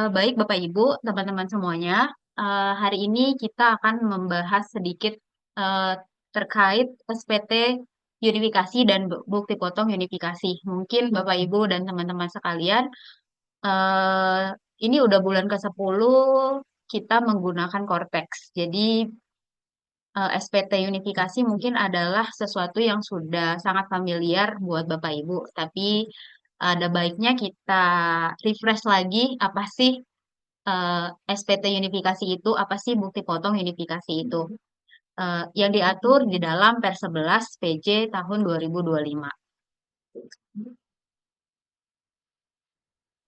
Baik Bapak Ibu, teman-teman semuanya, hari ini kita akan membahas sedikit, eee, terkait SPT unifikasi dan bukti potong unifikasi. Mungkin Bapak Ibu dan teman-teman sekalian, eee, ini udah bulan ke-10 kita menggunakan Cortex. Jadi, SPT unifikasi mungkin adalah sesuatu yang sudah sangat familiar buat Bapak Ibu, tapi ada baiknya kita refresh lagi, apa sih SPT unifikasi itu, apa sih bukti potong unifikasi itu, yang diatur di dalam Per 11 PJ tahun 2025.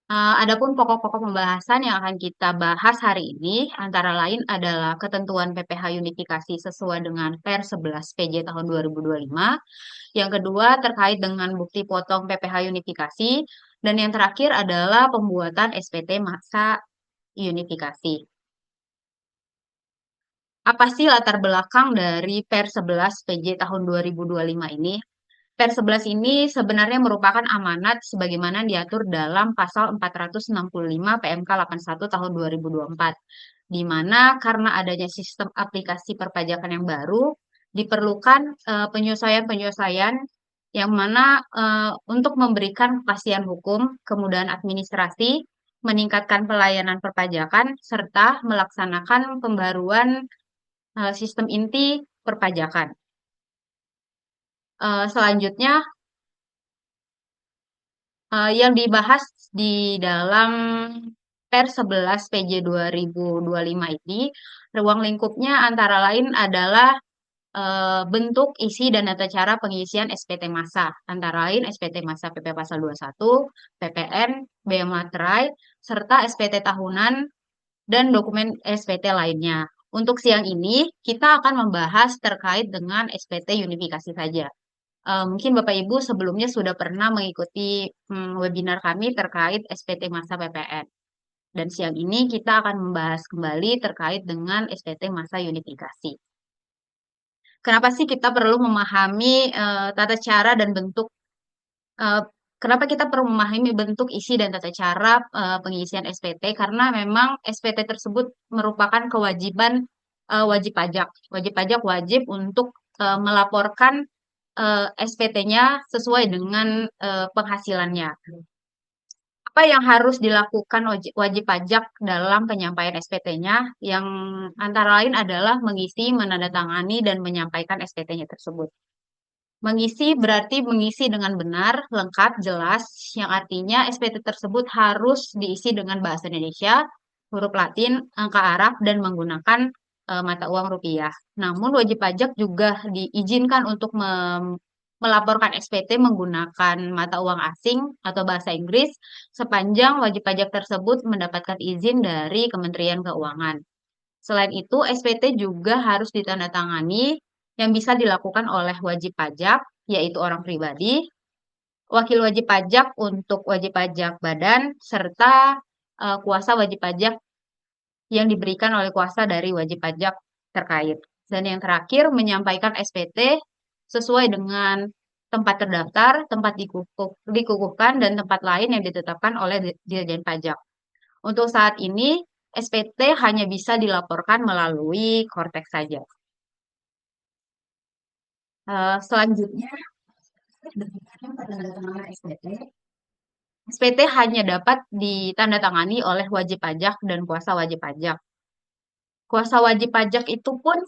Adapun pokok-pokok pembahasan yang akan kita bahas hari ini, antara lain adalah ketentuan PPh unifikasi sesuai dengan Per 11 PJ tahun 2025. Yang kedua terkait dengan bukti potong PPh unifikasi, dan yang terakhir adalah pembuatan SPT masa unifikasi. Apa sih latar belakang dari Per 11 PJ tahun 2025 ini? Per 11 ini sebenarnya merupakan amanat sebagaimana diatur dalam pasal 465 PMK 81 tahun 2024, di mana karena adanya sistem aplikasi perpajakan yang baru, diperlukan penyesuaian-penyesuaian yang mana untuk memberikan kepastian hukum, kemudahan administrasi, meningkatkan pelayanan perpajakan, serta melaksanakan pembaruan sistem inti perpajakan. Selanjutnya, yang dibahas di dalam Per 11 PJ 2025 ini, ruang lingkupnya antara lain adalah bentuk, isi, dan tata cara pengisian SPT massa, antara lain SPT massa PP Pasal 21, PPN, Bea Materai, serta SPT tahunan dan dokumen SPT lainnya. Untuk siang ini, kita akan membahas terkait dengan SPT unifikasi saja. Mungkin Bapak Ibu sebelumnya sudah pernah mengikuti webinar kami terkait SPT masa PPN. Dan siang ini kita akan membahas kembali terkait dengan SPT masa unifikasi. Kenapa sih kita perlu memahami tata cara dan bentuk eh, kenapa kita perlu memahami bentuk, isi, dan tata cara pengisian SPT? Karena memang SPT tersebut merupakan kewajiban wajib pajak. Wajib pajak wajib untuk melaporkan SPT-nya sesuai dengan penghasilannya. Apa yang harus dilakukan wajib pajak dalam penyampaian SPT-nya? Yang antara lain adalah mengisi, menandatangani, dan menyampaikan SPT-nya tersebut. Mengisi berarti mengisi dengan benar, lengkap, jelas, yang artinya SPT tersebut harus diisi dengan bahasa Indonesia, huruf Latin, angka Arab, dan menggunakan mata uang rupiah. Namun wajib pajak juga diizinkan untuk melaporkan SPT menggunakan mata uang asing atau bahasa Inggris sepanjang wajib pajak tersebut mendapatkan izin dari Kementerian Keuangan. Selain itu, SPT juga harus ditandatangani yang bisa dilakukan oleh wajib pajak, yaitu orang pribadi, wakil wajib pajak untuk wajib pajak badan, serta kuasa wajib pajak yang diberikan oleh kuasa dari wajib pajak terkait. Dan yang terakhir, menyampaikan SPT sesuai dengan tempat terdaftar, tempat dikukuhkan, dan tempat lain yang ditetapkan oleh Dirjen Pajak. Untuk saat ini, SPT hanya bisa dilaporkan melalui Cortex saja. Selanjutnya, SPT. SPT hanya dapat ditandatangani oleh wajib pajak dan kuasa wajib pajak. Kuasa wajib pajak itu pun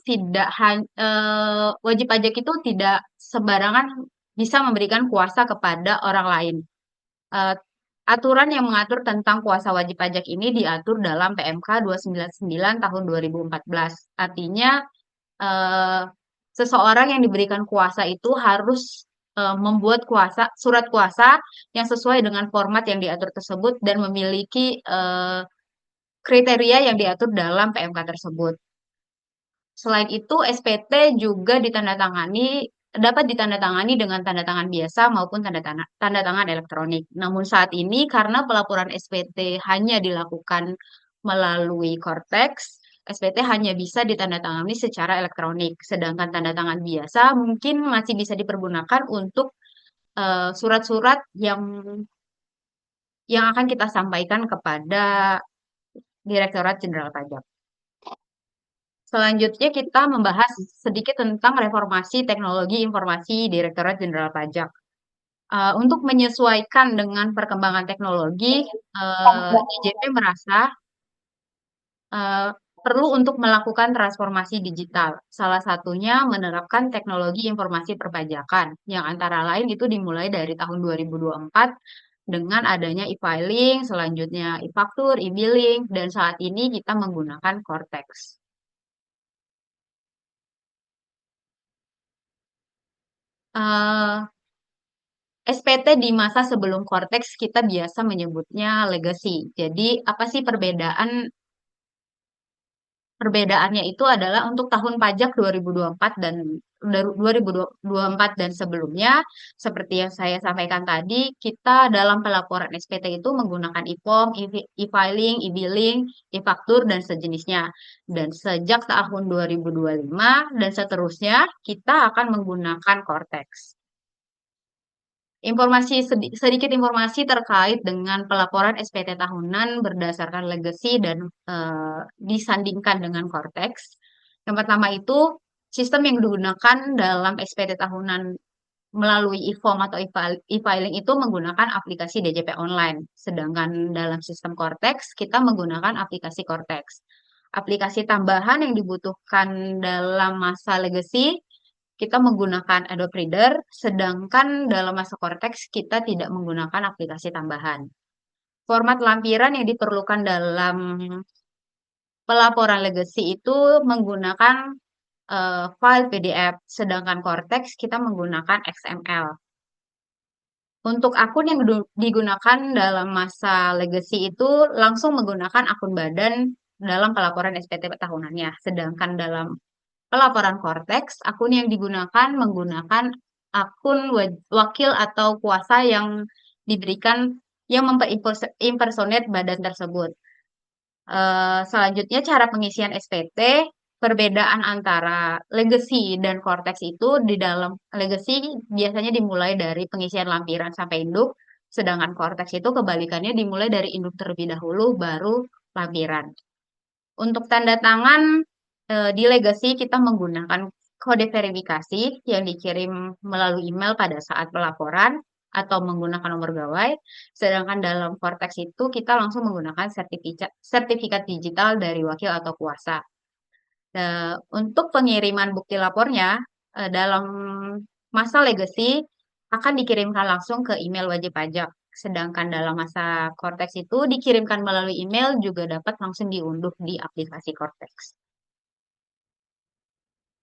wajib pajak itu tidak sembarangan bisa memberikan kuasa kepada orang lain. Eh, Aturan yang mengatur tentang kuasa wajib pajak ini diatur dalam PMK 299 tahun 2014. Artinya eh, seseorang yang diberikan kuasa itu harus membuat surat kuasa yang sesuai dengan format yang diatur tersebut dan memiliki kriteria yang diatur dalam PMK tersebut. Selain itu, SPT juga dapat ditandatangani dengan tanda tangan biasa maupun tanda tangan elektronik. Namun saat ini karena pelaporan SPT hanya dilakukan melalui Cortex, SPT hanya bisa ditandatangani secara elektronik. Sedangkan tanda tangan biasa mungkin masih bisa dipergunakan untuk surat-surat yang akan kita sampaikan kepada Direktorat Jenderal Pajak. Selanjutnya kita membahas sedikit tentang reformasi teknologi informasi Direktorat Jenderal Pajak. Untuk menyesuaikan dengan perkembangan teknologi, DJP merasa uh, perlu untuk melakukan transformasi digital. Salah satunya menerapkan teknologi informasi perpajakan, yang antara lain itu dimulai dari tahun 2024 dengan adanya e-filing, selanjutnya e-faktur, e-billing, dan saat ini kita menggunakan Cortex. Uh, SPT di masa sebelum Cortex kita biasa menyebutnya legacy. Jadi apa sih perbedaannya itu adalah untuk tahun pajak 2024 dan 2024 dan sebelumnya, seperti yang saya sampaikan tadi, kita dalam pelaporan SPT itu menggunakan e-form, e-filing, e-billing, e-faktur, dan sejenisnya. Dan sejak tahun 2025 dan seterusnya, kita akan menggunakan Cortex. Sedikit informasi terkait dengan pelaporan SPT tahunan berdasarkan legacy dan disandingkan dengan Cortex. Yang pertama itu sistem yang digunakan dalam SPT tahunan melalui e-form atau e-filing itu menggunakan aplikasi DJP online. Sedangkan dalam sistem Cortex kita menggunakan aplikasi Cortex. Aplikasi tambahan yang dibutuhkan dalam masa legacy kita menggunakan Adobe Reader, sedangkan dalam masa Cortex kita tidak menggunakan aplikasi tambahan. Format lampiran yang diperlukan dalam pelaporan legacy itu menggunakan file PDF, sedangkan Cortex kita menggunakan XML. Untuk akun yang digunakan dalam masa legacy itu langsung menggunakan akun badan dalam pelaporan SPT tahunannya, sedangkan dalam pelaporan Cortex, akun yang digunakan menggunakan akun wakil atau kuasa yang diberikan yang memperimpersonate badan tersebut. Selanjutnya cara pengisian SPT, perbedaan antara legacy dan Cortex itu di dalam legacy biasanya dimulai dari pengisian lampiran sampai induk, sedangkan Cortex itu kebalikannya dimulai dari induk terlebih dahulu baru lampiran. Untuk tanda tangan di Legacy kita menggunakan kode verifikasi yang dikirim melalui email pada saat pelaporan atau menggunakan nomor gawai. Sedangkan dalam Cortex itu kita langsung menggunakan sertifikat digital dari wakil atau kuasa. Untuk pengiriman bukti lapornya dalam masa Legacy akan dikirimkan langsung ke email wajib pajak. Sedangkan dalam masa Cortex itu dikirimkan melalui email juga dapat langsung diunduh di aplikasi Cortex.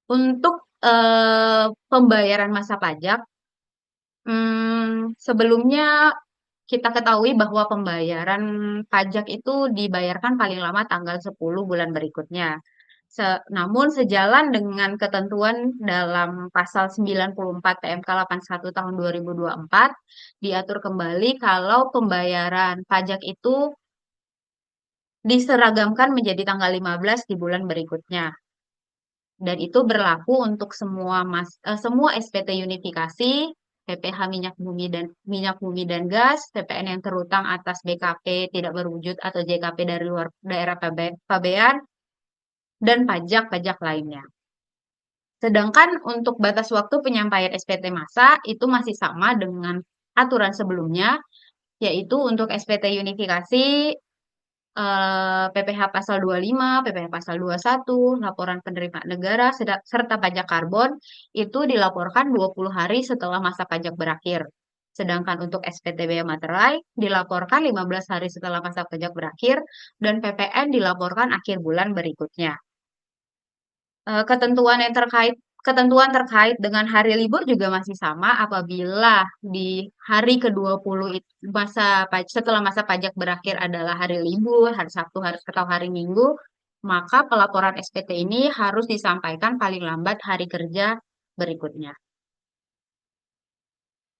Untuk pembayaran masa pajak, sebelumnya kita ketahui bahwa pembayaran pajak itu dibayarkan paling lama tanggal 10 bulan berikutnya. Namun sejalan dengan ketentuan dalam pasal 94 PMK 81 tahun 2024 diatur kembali kalau pembayaran pajak itu diseragamkan menjadi tanggal 15 di bulan berikutnya. Dan itu berlaku untuk semua SPT unifikasi, PPh minyak bumi dan gas, PPN yang terutang atas BKP tidak berwujud atau JKP dari luar daerah pabean, dan pajak-pajak lainnya. Sedangkan untuk batas waktu penyampaian SPT masa itu masih sama dengan aturan sebelumnya, yaitu untuk SPT unifikasi PPh pasal 25, PPh pasal 21, laporan penerimaan negara, serta pajak karbon itu dilaporkan 20 hari setelah masa pajak berakhir. Sedangkan untuk SPT Bea Materai dilaporkan 15 hari setelah masa pajak berakhir dan PPN dilaporkan akhir bulan berikutnya. Ketentuan terkait dengan hari libur juga masih sama apabila di hari ke-20 setelah masa pajak berakhir adalah hari libur, hari Sabtu, atau hari Minggu, maka pelaporan SPT ini harus disampaikan paling lambat hari kerja berikutnya.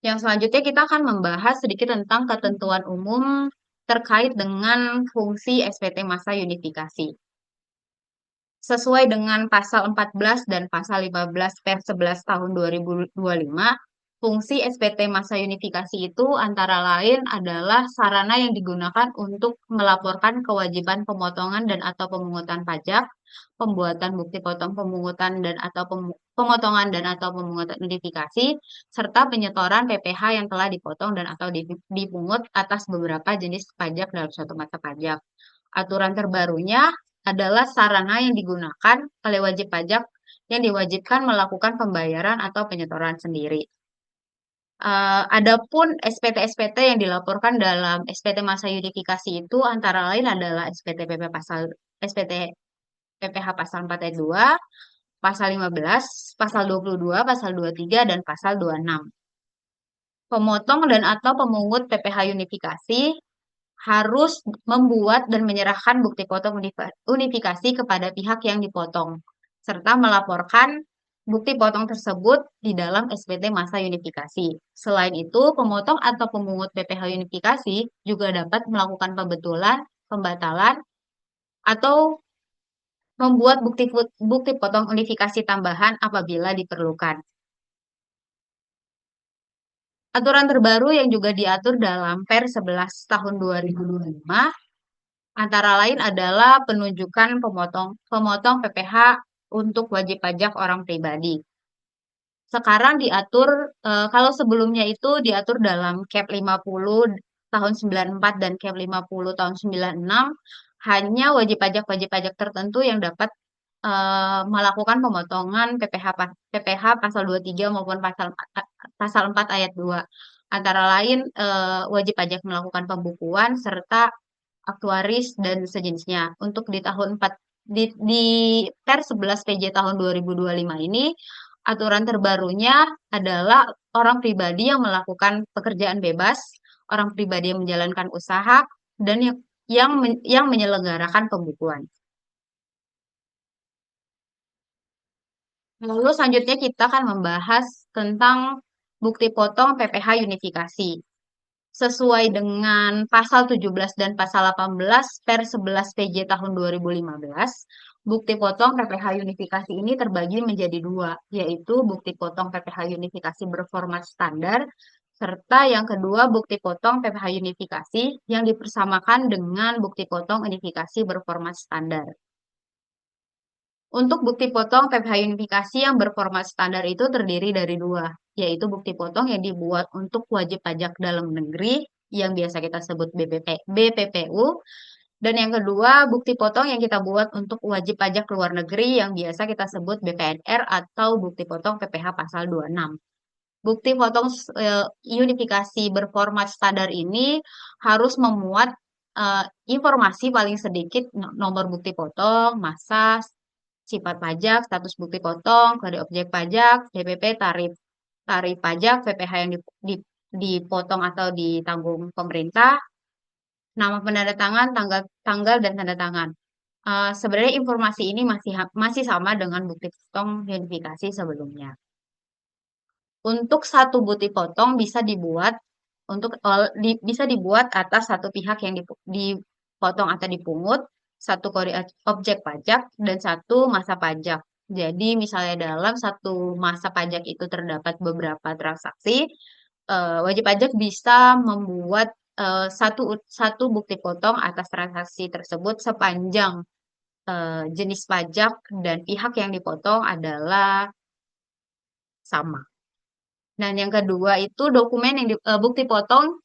Yang selanjutnya kita akan membahas sedikit tentang ketentuan umum terkait dengan fungsi SPT masa unifikasi. Sesuai dengan pasal 14 dan pasal 15 per 11 tahun 2025, Fungsi SPT masa unifikasi itu antara lain adalah sarana yang digunakan untuk melaporkan kewajiban pemotongan dan atau pemungutan pajak, pembuatan bukti potong pemungutan dan atau pemotongan dan atau pemungutan unifikasi, serta penyetoran PPh yang telah dipotong dan atau dipungut atas beberapa jenis pajak dalam suatu masa pajak. Aturan terbarunya adalah sarana yang digunakan oleh wajib pajak yang diwajibkan melakukan pembayaran atau penyetoran sendiri. Adapun SPT-SPT yang dilaporkan dalam SPT masa unifikasi itu antara lain adalah SPT PPh pasal 4 ayat 2, pasal 15, pasal 22, pasal 23, dan pasal 26. Pemotong dan atau pemungut PPh unifikasi harus membuat dan menyerahkan bukti potong unifikasi kepada pihak yang dipotong, serta melaporkan bukti potong tersebut di dalam SPT masa unifikasi. Selain itu, pemotong atau pemungut PPh unifikasi juga dapat melakukan pembetulan, pembatalan, atau membuat bukti potong unifikasi tambahan apabila diperlukan. Aturan terbaru yang juga diatur dalam Per 11 tahun 2025 antara lain adalah penunjukan pemotong PPh untuk wajib pajak orang pribadi. Sekarang diatur, kalau sebelumnya itu diatur dalam Cap 50 tahun 94 dan Cap 50 tahun 96, hanya wajib pajak tertentu yang dapat melakukan pemotongan PPh pasal 23 maupun pasal 4 ayat 2. Antara lain wajib pajak melakukan pembukuan serta aktuaris dan sejenisnya. Untuk di tahun 4 di Per 11 PJ tahun 2025 ini aturan terbarunya adalah orang pribadi yang melakukan pekerjaan bebas, orang pribadi yang menjalankan usaha, dan yang menyelenggarakan pembukuan. Lalu selanjutnya kita akan membahas tentang bukti potong PPh unifikasi. Sesuai dengan pasal 17 dan pasal 18 Per 11 PJ tahun 2015, bukti potong PPh unifikasi ini terbagi menjadi dua, yaitu bukti potong PPh unifikasi berformat standar, serta yang kedua bukti potong PPh unifikasi yang dipersamakan dengan bukti potong unifikasi berformat standar. Untuk bukti potong PPh unifikasi yang berformat standar itu terdiri dari dua, yaitu bukti potong yang dibuat untuk wajib pajak dalam negeri yang biasa kita sebut BPPU, dan yang kedua bukti potong yang kita buat untuk wajib pajak luar negeri yang biasa kita sebut BPNR atau bukti potong PPh pasal 26. Bukti potong unifikasi berformat standar ini harus memuat informasi paling sedikit nomor bukti potong, masa, sifat pajak, status bukti potong, kode objek pajak, DPP, tarif pajak, PPh yang dipotong atau ditanggung pemerintah, nama penanda tangan, tanggal dan tanda tangan. Sebenarnya informasi ini masih sama dengan bukti potong unifikasi sebelumnya. Untuk satu bukti potong bisa dibuat atas satu pihak yang dipotong atau dipungut, satu kode objek pajak, dan satu masa pajak. Jadi misalnya dalam satu masa pajak itu terdapat beberapa transaksi, wajib pajak bisa membuat satu bukti potong atas transaksi tersebut sepanjang jenis pajak dan pihak yang dipotong adalah sama. Dan yang kedua itu bukti potong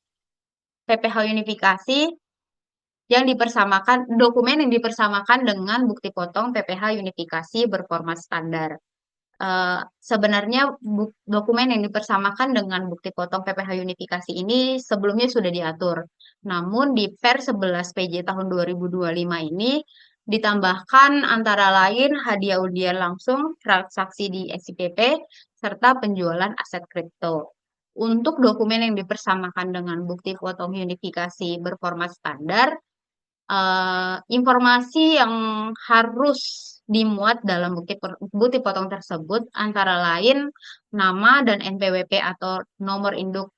PPh unifikasi dokumen yang dipersamakan dengan bukti potong PPh unifikasi berformat standar. Sebenarnya dokumen yang dipersamakan dengan bukti potong PPh unifikasi ini sebelumnya sudah diatur. Namun di Per 11 PJ tahun 2025 ini ditambahkan antara lain hadiah undian langsung, transaksi di SIPP, serta penjualan aset kripto. Untuk dokumen yang dipersamakan dengan bukti potong unifikasi berformat standar, informasi yang harus dimuat dalam bukti potong tersebut antara lain nama dan NPWP atau nomor induk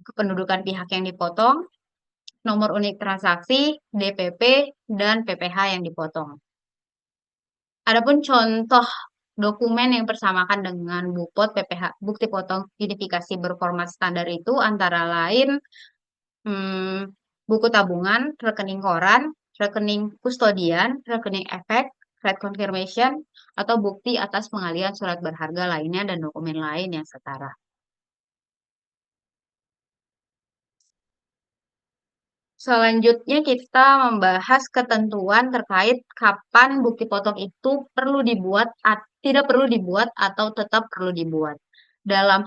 kependudukan pihak yang dipotong, nomor unik transaksi, DPP, dan PPh yang dipotong. Adapun contoh dokumen yang bersamakan dengan BUPOT PPH bukti potong identifikasi berformat standar itu antara lain buku tabungan, rekening koran, rekening kustodian, rekening efek, red confirmation, atau bukti atas pengalihan surat berharga lainnya dan dokumen lain yang setara. Selanjutnya kita membahas ketentuan terkait kapan bukti potong itu perlu dibuat, tidak perlu dibuat, atau tetap perlu dibuat. Dalam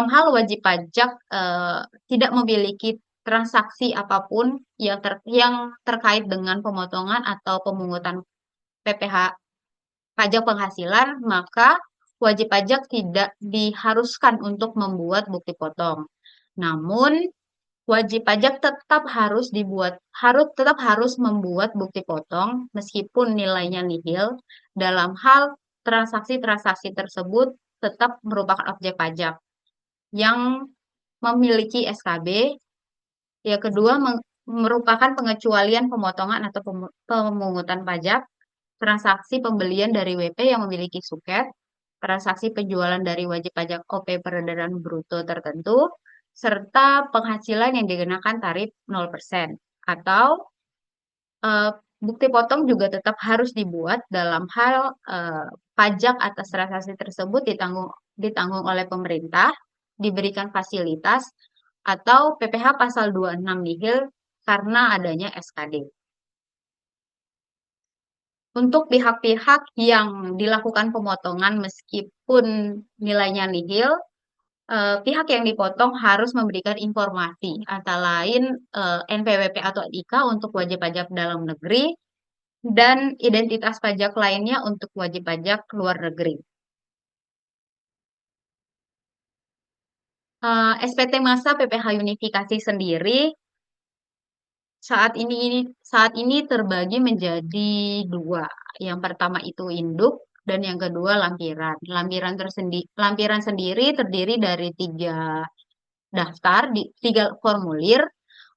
hal wajib pajak tidak memiliki transaksi apapun yang terkait dengan pemotongan atau pemungutan PPh pajak penghasilan, maka wajib pajak tidak diharuskan untuk membuat bukti potong. Namun wajib pajak tetap harus membuat bukti potong meskipun nilainya nihil dalam hal transaksi-transaksi tersebut tetap merupakan objek pajak yang memiliki SKB. Yang kedua, merupakan pengecualian pemotongan atau pemungutan pajak, transaksi pembelian dari WP yang memiliki suket, transaksi penjualan dari wajib pajak OP peredaran bruto tertentu, serta penghasilan yang dikenakan tarif 0%. Atau bukti potong juga tetap harus dibuat dalam hal pajak atas transaksi tersebut ditanggung oleh pemerintah, diberikan fasilitas, atau PPh pasal 26 nihil karena adanya SKD. Untuk pihak-pihak yang dilakukan pemotongan meskipun nilainya nihil, pihak yang dipotong harus memberikan informasi, antara lain NPWP atau NIK untuk wajib pajak dalam negeri, dan identitas pajak lainnya untuk wajib pajak luar negeri. SPT masa PPh unifikasi sendiri saat ini terbagi menjadi dua. Yang pertama itu induk dan yang kedua lampiran. Lampiran sendiri terdiri dari tiga formulir,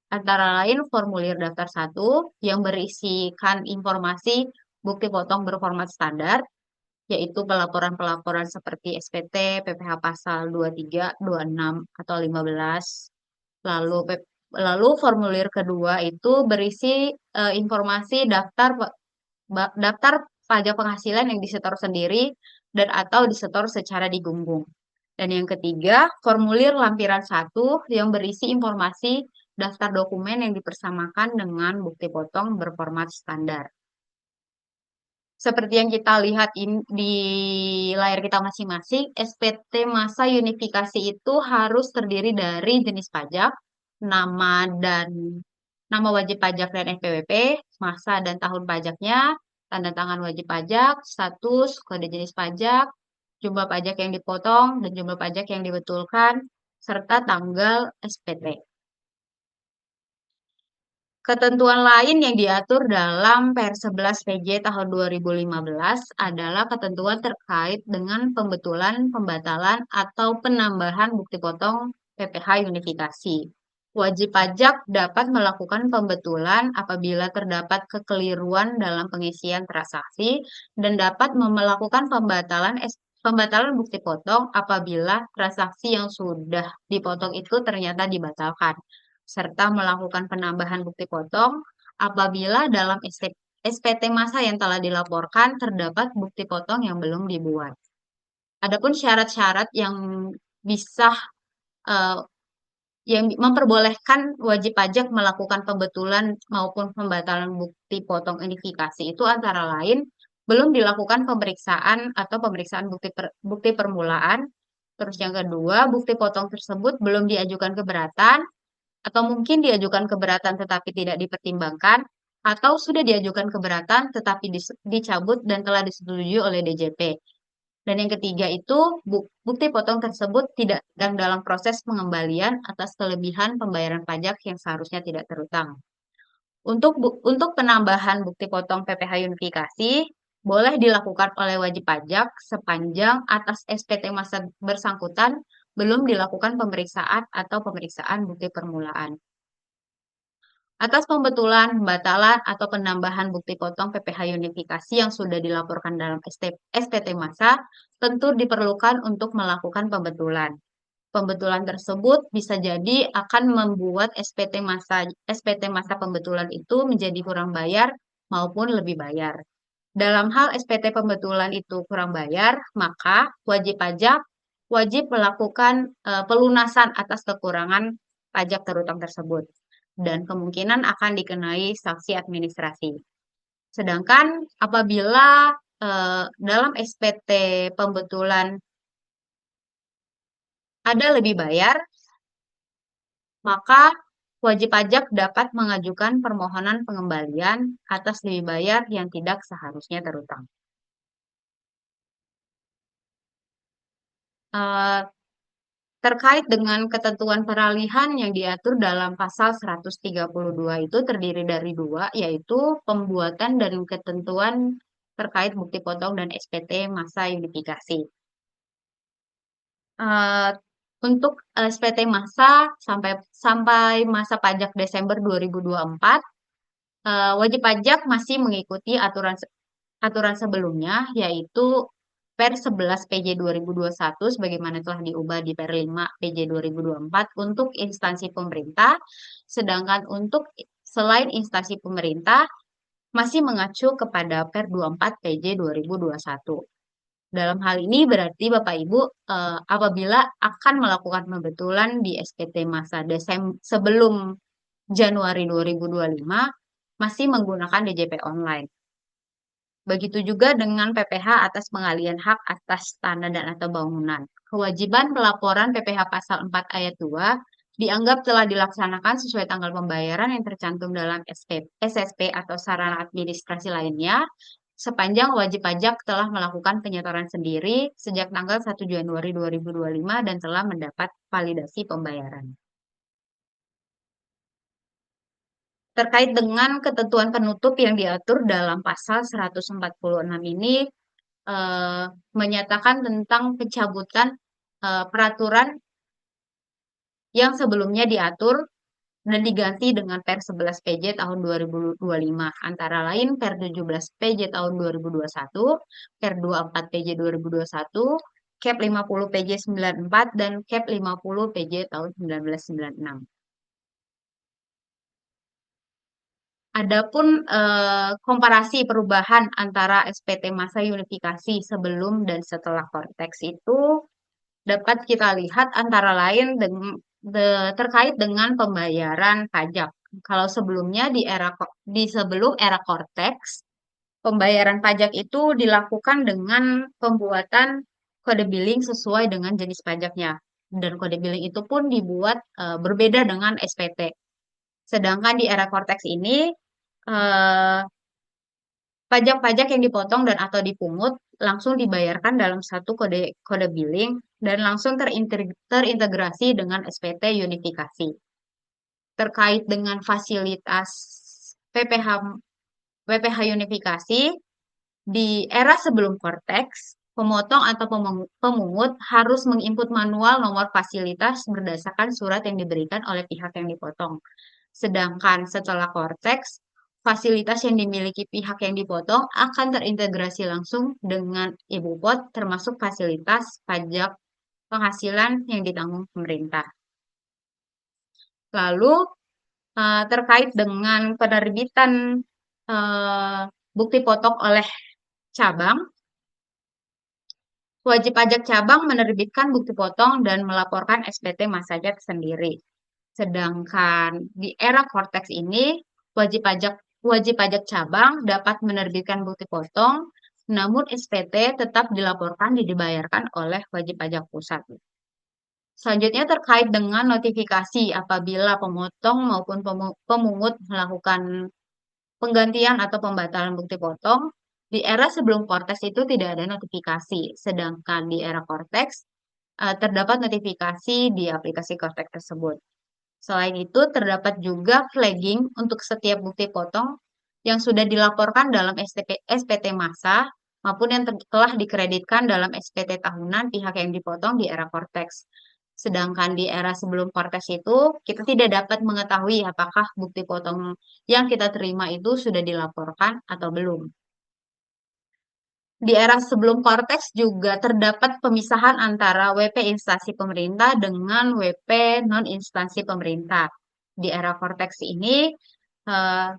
antara lain formulir daftar 1 yang berisikan informasi bukti potong berformat standar, yaitu pelaporan-pelaporan seperti SPT, PPh pasal 23, 26, atau 15. Lalu formulir kedua itu berisi informasi daftar pajak penghasilan yang disetor sendiri dan atau disetor secara digunggung. Dan yang ketiga, formulir lampiran 1 yang berisi informasi daftar dokumen yang dipersamakan dengan bukti potong berformat standar. Seperti yang kita lihat di layar kita masing-masing, SPT masa unifikasi itu harus terdiri dari jenis pajak, nama wajib pajak dan NPWP, masa dan tahun pajaknya, tanda tangan wajib pajak, status, kode jenis pajak, jumlah pajak yang dipotong, dan jumlah pajak yang dibetulkan, serta tanggal SPT. Ketentuan lain yang diatur dalam Per 11 PJ tahun 2015 adalah ketentuan terkait dengan pembetulan, pembatalan, atau penambahan bukti potong PPh unifikasi. Wajib pajak dapat melakukan pembetulan apabila terdapat kekeliruan dalam pengisian transaksi dan dapat melakukan pembatalan bukti potong apabila transaksi yang sudah dipotong itu ternyata dibatalkan, serta melakukan penambahan bukti potong apabila dalam SPT masa yang telah dilaporkan terdapat bukti potong yang belum dibuat. Adapun syarat-syarat yang bisa yang memperbolehkan wajib pajak melakukan pembetulan maupun pembatalan bukti potong unifikasi itu antara lain belum dilakukan pemeriksaan atau pemeriksaan bukti permulaan. Terus yang kedua, bukti potong tersebut belum diajukan keberatan, atau mungkin diajukan keberatan tetapi tidak dipertimbangkan, atau sudah diajukan keberatan tetapi dicabut dan telah disetujui oleh DJP. Dan yang ketiga itu bukti potong tersebut tidak sedang dalam proses pengembalian atas kelebihan pembayaran pajak yang seharusnya tidak terutang. Untuk penambahan bukti potong PPh unifikasi boleh dilakukan oleh wajib pajak sepanjang atas SPT masa bersangkutan belum dilakukan pemeriksaan atau pemeriksaan bukti permulaan. Atas pembetulan, pembatalan, atau penambahan bukti potong PPh unifikasi yang sudah dilaporkan dalam SPT massa, tentu diperlukan untuk melakukan pembetulan. Pembetulan tersebut bisa jadi akan membuat SPT massa pembetulan itu menjadi kurang bayar maupun lebih bayar. Dalam hal SPT pembetulan itu kurang bayar, maka wajib pajak wajib melakukan pelunasan atas kekurangan pajak terutang tersebut dan kemungkinan akan dikenai sanksi administrasi. Sedangkan apabila dalam SPT pembetulan ada lebih bayar, maka wajib pajak dapat mengajukan permohonan pengembalian atas lebih bayar yang tidak seharusnya terutang. Eh, Terkait dengan ketentuan peralihan yang diatur dalam pasal 132 itu terdiri dari dua, yaitu pembuatan dan ketentuan terkait bukti potong dan SPT masa unifikasi. Eh, untuk SPT masa sampai masa pajak Desember 2024, wajib pajak masih mengikuti aturan sebelumnya, yaitu Per 11 PJ 2021 sebagaimana telah diubah di Per 5 PJ 2024 untuk instansi pemerintah, sedangkan untuk selain instansi pemerintah masih mengacu kepada Per 24 PJ 2021. Dalam hal ini berarti Bapak Ibu apabila akan melakukan pembetulan di SPT masa sebelum Januari 2025 masih menggunakan DJP online. Begitu juga dengan PPh atas pengalian hak atas tanah dan atau bangunan. Kewajiban pelaporan PPh pasal 4 ayat 2 dianggap telah dilaksanakan sesuai tanggal pembayaran yang tercantum dalam SSP atau sarana administrasi lainnya sepanjang wajib pajak telah melakukan penyetoran sendiri sejak tanggal 1 Januari 2025 dan telah mendapat validasi pembayaran. Terkait dengan ketentuan penutup yang diatur dalam pasal 146 ini menyatakan tentang pencabutan peraturan yang sebelumnya diatur dan diganti dengan Per 11 PJ tahun 2025. Antara lain Per 17 PJ tahun 2021, Per 24 PJ 2021, Cap 50 PJ 94, dan Cap 50 PJ tahun 1996. Adapun komparasi perubahan antara SPT masa unifikasi sebelum dan setelah Korteks itu dapat kita lihat antara lain terkait dengan pembayaran pajak. Kalau sebelumnya di sebelum era Korteks, pembayaran pajak itu dilakukan dengan pembuatan kode billing sesuai dengan jenis pajaknya. Dan kode billing itu pun dibuat berbeda dengan SPT. Sedangkan di era Korteks ini eh, pajak-pajak yang dipotong dan atau dipungut langsung dibayarkan dalam satu kode billing dan langsung terintegrasi dengan SPT unifikasi. Terkait dengan fasilitas PPh unifikasi di era sebelum Korteks, pemotong atau pemungut harus menginput manual nomor fasilitas berdasarkan surat yang diberikan oleh pihak yang dipotong. Sedangkan setelah Korteks, fasilitas yang dimiliki pihak yang dipotong akan terintegrasi langsung dengan Ibu POT termasuk fasilitas pajak penghasilan yang ditanggung pemerintah. Lalu terkait dengan penerbitan bukti potong oleh cabang, wajib pajak cabang menerbitkan bukti potong dan melaporkan SPT masanya sendiri. Sedangkan di era Korteks ini, wajib pajak cabang dapat menerbitkan bukti potong, namun SPT tetap dilaporkan dan dibayarkan oleh wajib pajak pusat. Selanjutnya terkait dengan notifikasi apabila pemotong maupun pemungut melakukan penggantian atau pembatalan bukti potong, di era sebelum Korteks itu tidak ada notifikasi, sedangkan di era Korteks terdapat notifikasi di aplikasi Korteks tersebut. Selain itu, terdapat juga flagging untuk setiap bukti potong yang sudah dilaporkan dalam SPT massa maupun yang telah dikreditkan dalam SPT tahunan pihak yang dipotong di era Korteks. Sedangkan di era sebelum Cortex itu, kita tidak dapat mengetahui apakah bukti potong yang kita terima itu sudah dilaporkan atau belum. Di era sebelum Cortex juga terdapat pemisahan antara WP instansi pemerintah dengan WP non-instansi pemerintah. Di era Cortex ini,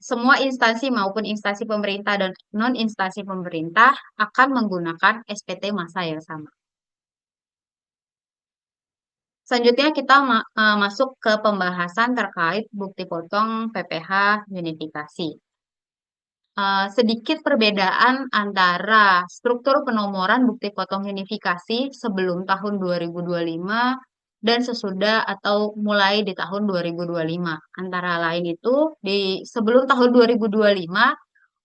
semua instansi maupun instansi pemerintah dan non-instansi pemerintah akan menggunakan SPT massa yang sama. Selanjutnya kita masuk ke pembahasan terkait bukti potong PPh unifikasi. Sedikit perbedaan antara struktur penomoran bukti potong unifikasi sebelum tahun 2025 dan sesudah atau mulai di tahun 2025. Antara lain itu, di sebelum tahun 2025,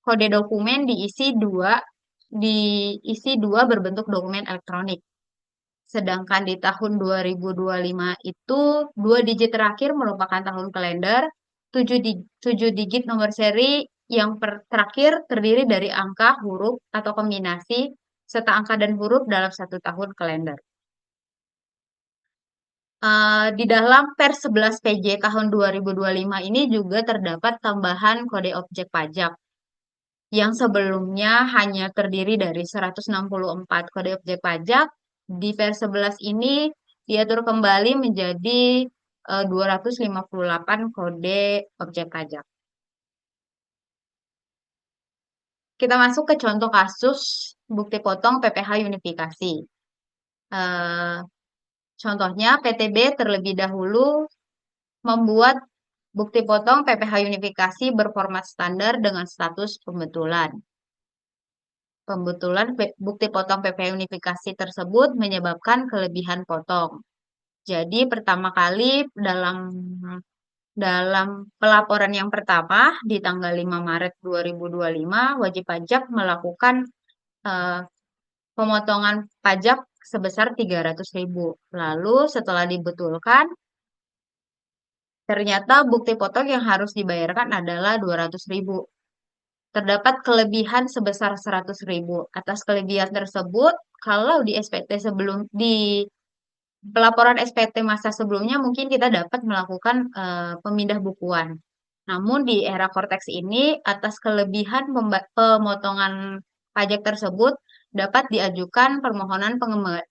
kode dokumen diisi dua berbentuk dokumen elektronik. Sedangkan di tahun 2025 itu, dua digit terakhir merupakan tahun kalender, 7 digit nomor seri yang terakhir terdiri dari angka, huruf, atau kombinasi, serta angka dan huruf dalam satu tahun kalender. Di dalam Per 11 PJ tahun 2025 ini juga terdapat tambahan kode objek pajak yang sebelumnya hanya terdiri dari 164 kode objek pajak. Di Per 11 ini diatur kembali menjadi 258 kode objek pajak. Kita masuk ke contoh kasus bukti potong PPh unifikasi. Contohnya, PTB terlebih dahulu membuat bukti potong PPh unifikasi berformat standar dengan status pembetulan. Pembetulan bukti potong PPh unifikasi tersebut menyebabkan kelebihan potong. Jadi pertama kali dalam pelaporan yang pertama di tanggal 5 Maret 2025, wajib pajak melakukan pemotongan pajak sebesar 300.000. Lalu setelah dibetulkan, ternyata bukti potong yang harus dibayarkan adalah 200.000. Terdapat kelebihan sebesar 100.000. Atas kelebihan tersebut, kalau di SPT pelaporan SPT masa sebelumnya mungkin kita dapat melakukan pemindah bukuan. Namun di era Cortex ini, atas kelebihan pemotongan pajak tersebut dapat diajukan permohonan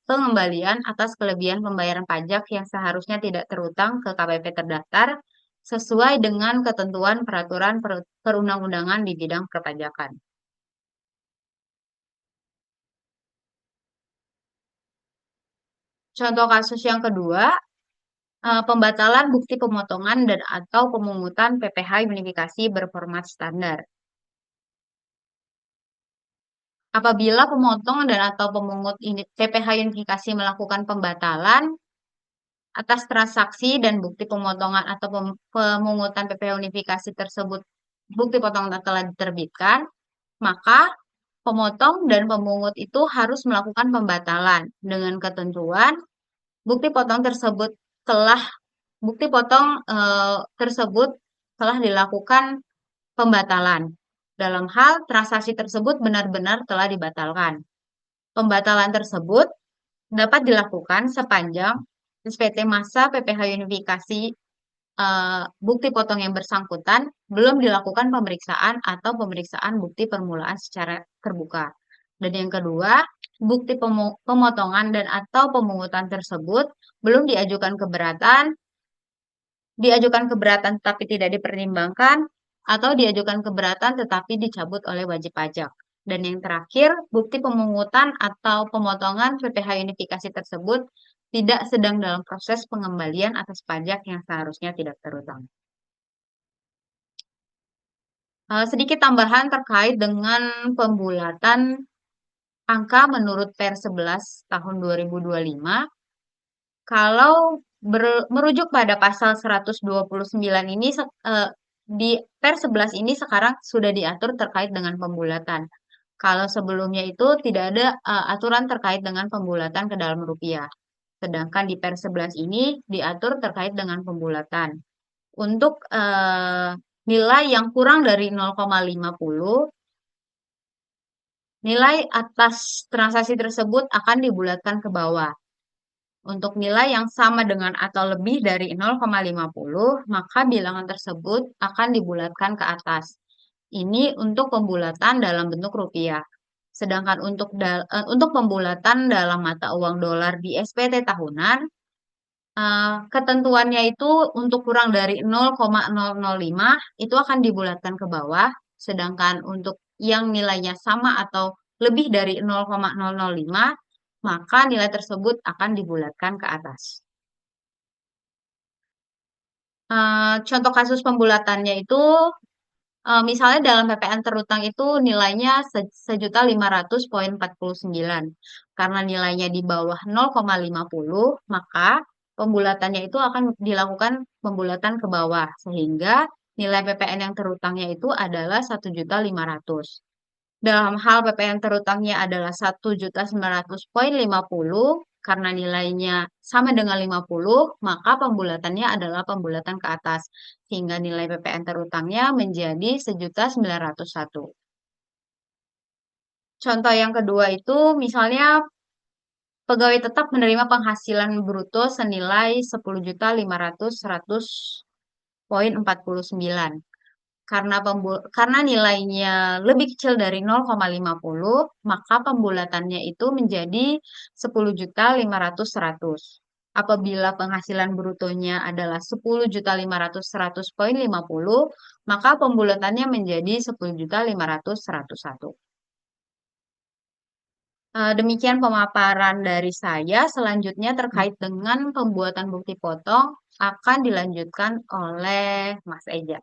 pengembalian atas kelebihan pembayaran pajak yang seharusnya tidak terutang ke KPP terdaftar sesuai dengan ketentuan peraturan perundang-undangan di bidang perpajakan. Contoh kasus yang kedua, pembatalan bukti pemotongan dan atau pemungutan PPh unifikasi berformat standar. Apabila pemotong dan atau pemungut PPh unifikasi melakukan pembatalan atas transaksi dan bukti pemotongan atau pemungutan PPh unifikasi tersebut, bukti potongan telah diterbitkan, maka pemotong dan pemungut itu harus melakukan pembatalan dengan ketentuan bukti potong tersebut telah dilakukan pembatalan. Dalam hal transaksi tersebut benar-benar telah dibatalkan. Pembatalan tersebut dapat dilakukan sepanjang SPT masa PPh unifikasi bukti potong yang bersangkutan belum dilakukan pemeriksaan atau pemeriksaan bukti permulaan secara terbuka. Dan yang kedua, bukti pemotongan dan atau pemungutan tersebut belum diajukan keberatan tetapi tidak dipertimbangkan, atau diajukan keberatan tetapi dicabut oleh wajib pajak. Dan yang terakhir, bukti pemungutan atau pemotongan PPh unifikasi tersebut tidak sedang dalam proses pengembalian atas pajak yang seharusnya tidak terutang. Sedikit tambahan terkait dengan pembulatan angka menurut Per 11 tahun 2025. Kalau merujuk pada pasal 129 ini, di Per 11 ini sekarang sudah diatur terkait dengan pembulatan. Kalau sebelumnya itu tidak ada aturan terkait dengan pembulatan ke dalam rupiah. Sedangkan di Per 11 ini diatur terkait dengan pembulatan. Untuk nilai yang kurang dari 0,50, nilai atas transaksi tersebut akan dibulatkan ke bawah. Untuk nilai yang sama dengan atau lebih dari 0,50, maka bilangan tersebut akan dibulatkan ke atas. Ini untuk pembulatan dalam bentuk rupiah. Sedangkan untuk pembulatan dalam mata uang dolar di SPT tahunan, ketentuannya itu untuk kurang dari 0,005 itu akan dibulatkan ke bawah, sedangkan untuk yang nilainya sama atau lebih dari 0,005, maka nilai tersebut akan dibulatkan ke atas. Contoh kasus pembulatannya itu, misalnya dalam PPN terutang itu nilainya Rp1.500.49. Karena nilainya di bawah 0,50, maka pembulatannya itu akan dilakukan pembulatan ke bawah. Sehingga nilai PPN yang terutangnya itu adalah 1.500.000. Dalam hal PPN terutangnya adalah 1.900.50, karena nilainya sama dengan 50, maka pembulatannya adalah pembulatan ke atas. Sehingga nilai PPN terutangnya menjadi 1.901.000. Contoh yang kedua itu misalnya pegawai tetap menerima penghasilan bruto senilai 10.500.100.49. Karena nilainya lebih kecil dari 0,50, maka pembulatannya itu menjadi 10.500.100. Apabila penghasilan brutonya adalah 10.500.100.50, maka pembulatannya menjadi 10.500.101. Demikian pemaparan dari saya. Selanjutnya terkait dengan pembuatan bukti potong akan dilanjutkan oleh Mas Eja.